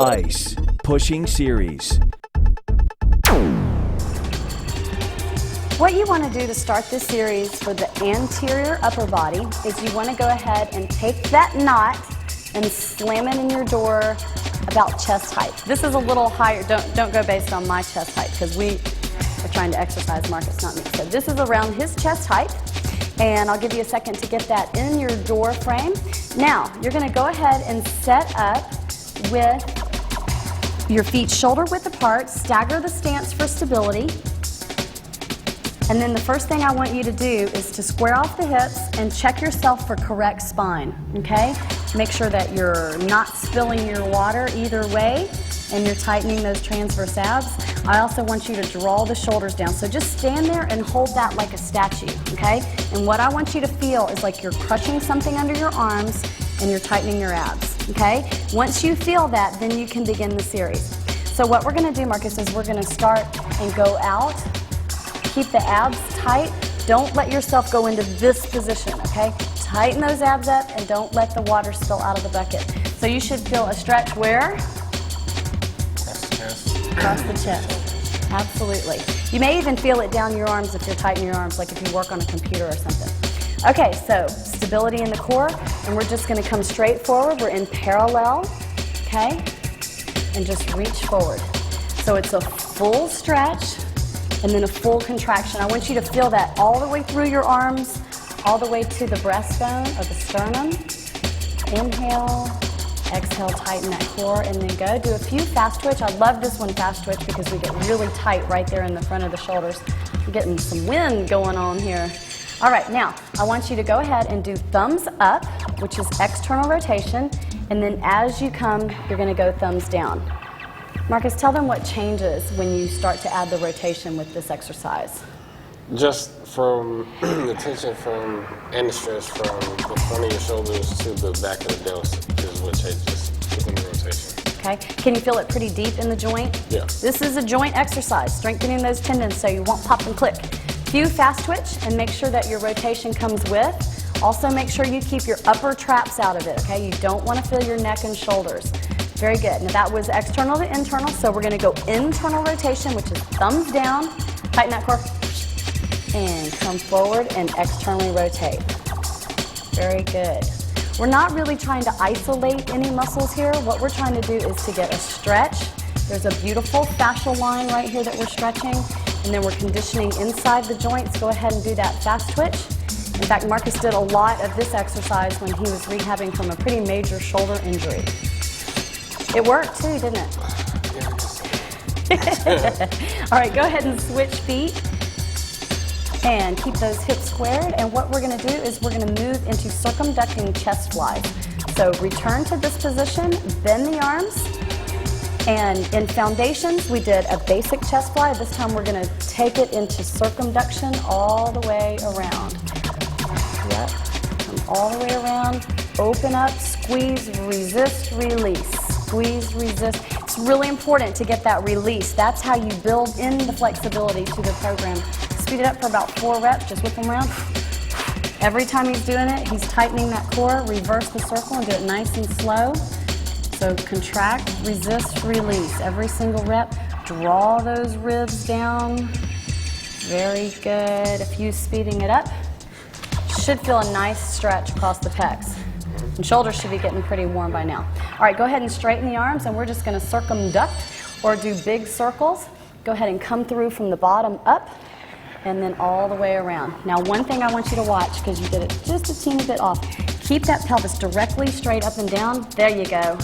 I.C.E. Pushing Series. What you want to do to start this series for the anterior upper body is you want to go ahead and take that knot and slam it in your door about chest height. This is a little higher. Don't go based on my chest height because we are trying to exercise Marcus, not me. So this is around his chest height, and I'll give you a second to get that in your door frame. Now, you're going to go ahead and set up with your feet shoulder width apart, stagger the stance for stability. And then the first thing I want you to do is to square off the hips and check yourself for correct spine, okay? Make sure that you're not spilling your water either way and you're tightening those transverse abs. I also want you to draw the shoulders down. So just stand there and hold that like a statue, okay? And what I want you to feel is like you're crushing something under your arms and you're tightening your abs, okay? Once you feel that, then you can begin the series. So what we're gonna do, Marcus, is we're gonna start and go out. Keep the abs tight. Don't let yourself go into this position, okay? Tighten those abs up and don't let the water spill out of the bucket. So you should feel a stretch where? Across the chest. Absolutely. You may even feel it down your arms if you're tightening your arms, like if you work on a computer or something. Okay, so stability in the core, and we're just going to come straight forward. We're in parallel, okay? And just reach forward. So it's a full stretch and then a full contraction. I want you to feel that all the way through your arms, all the way to the breastbone or the sternum. Inhale, exhale, tighten that core, and then go. Do a few fast twitch. I love this one, fast twitch, because we get really tight right there in the front of the shoulders. We're getting some wind going on here. All right, now I want you to go ahead and do thumbs up, which is external rotation, and then as you come, you're going to go thumbs down. Marcus, tell them what changes when you start to add the rotation with this exercise. Just from the tension from and the stress from the front of your shoulders to the back of the delts is what changes within the rotation. Okay, can you feel it pretty deep in the joint? Yeah. This is a joint exercise, strengthening those tendons so you won't pop and click. Few fast twitch and make sure that your rotation comes with. Also make sure you keep your upper traps out of it, okay? You don't want to feel your neck and shoulders. Very good. Now that was external to internal, so we're going to go internal rotation, which is thumbs down, tighten that core, and come forward and externally rotate. Very good. We're not really trying to isolate any muscles here. What we're trying to do is to get a stretch. There's a beautiful fascial line right here that we're stretching, and then we're conditioning inside the joints. Go ahead and do that fast twitch. In fact, Marcus did a lot of this exercise when he was rehabbing from a pretty major shoulder injury. It worked too, didn't it? All right, go ahead and switch feet and keep those hips squared. And what we're going to do is we're going to move into circumducting chest flies. So return to this position, bend the arms. And in foundations, we did a basic chest fly. This time we're going to take it into circumduction all the way around. Yep, come all the way around, open up, squeeze, resist, release. Squeeze, resist. It's really important to get that release. That's how you build in the flexibility to the program. Speed it up for about 4 reps. Just whip them around. Every time he's doing it, he's tightening that core. Reverse the circle and do it nice and slow. So contract, resist, release. Every single rep, draw those ribs down. Very good. A few speeding it up. Should feel a nice stretch across the pecs. And shoulders should be getting pretty warm by now. All right, go ahead and straighten the arms, and we're just going to circumduct or do big circles. Go ahead and come through from the bottom up and then all the way around. Now, one thing I want you to watch, because you did it just a teeny bit off, keep that pelvis directly straight up and down. There you go.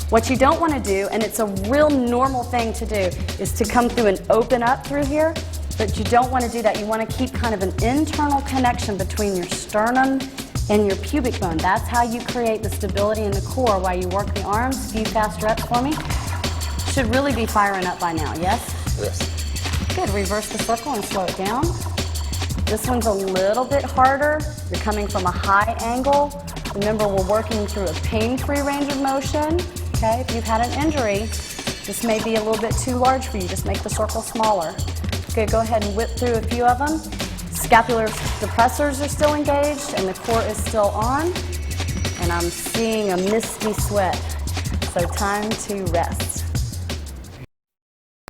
What you don't want to do, and it's a real normal thing to do, is to come through and open up through here, but you don't want to do that. You want to keep kind of an internal connection between your sternum and your pubic bone. That's how you create the stability in the core while you work the arms. Few fast reps for me. Should really be firing up by now, yes? Yes. Good. Reverse the circle and slow it down. This one's a little bit harder. You're coming from a high angle. Remember, we're working through a pain-free range of motion. Okay, if you've had an injury, this may be a little bit too large for you. Just make the circle smaller. Okay, go ahead and whip through a few of them. Scapular depressors are still engaged and the core is still on. And I'm seeing a misty sweat. So So time to rest.